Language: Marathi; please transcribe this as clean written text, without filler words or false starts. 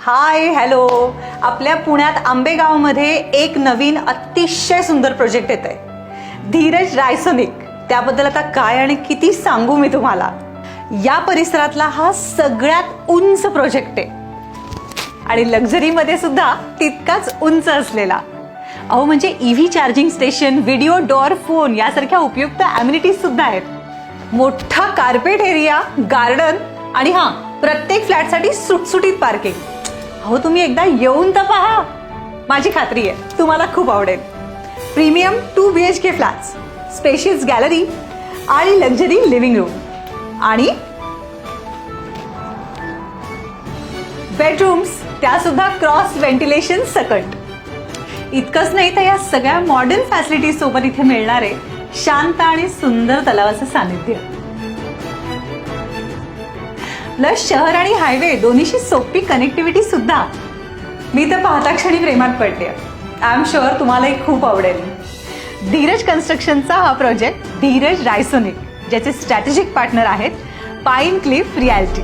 Hi hello. आपल्या पुण्यात आंबेगावमध्ये एक नवीन अतिशय सुंदर प्रोजेक्ट येत आहे, धीरज रायसोनिक. त्याबद्दल आता काय आणि किती सांगू मी तुम्हाला. या परिसरातला हा सगळ्यात उंच प्रोजेक्ट आहे आणि लक्झरीमध्ये सुद्धा तितकाच उंच असलेला. अहो म्हणजे EV charging station, video door phone यासारख्या उपयुक्त ॲम्युनिटीज सुद्धा आहेत. मोठा कार्पेट एरिया, गार्डन आणि हां, प्रत्येक फ्लॅटसाठी सुटसुटीत पार्किंग. अहो तुम्ही एकदा येऊन तर पहा, माझी खात्री आहे तुम्हाला खूप आवडेल. Premium 2 BHK flats, spacious gallery आणि लक्झरी लिव्हिंग रूम आणि बेडरूम्स, त्या सुद्धा क्रॉस व्हेंटिलेशन सकट. इतकंच नाही तर या सगळ्या मॉडर्न फॅसिलिटीज सोबत इथे मिळणारे शांत आणि सुंदर तलावाचं सानिध्य, प्लस शहर आणि हायवे दोन्हीशी सोपी कनेक्टिव्हिटी सुद्धा. मी तर पाहता क्षणी प्रेमात पडले. आय एम शुअर तुम्हालाही खूप आवडेल. धीरज कन्स्ट्रक्शनचा हा प्रोजेक्ट धीरज रायसोनिक, ज्याचे स्ट्रॅटेजिक पार्टनर आहेत पाईन क्लिफ रिॲल्टी.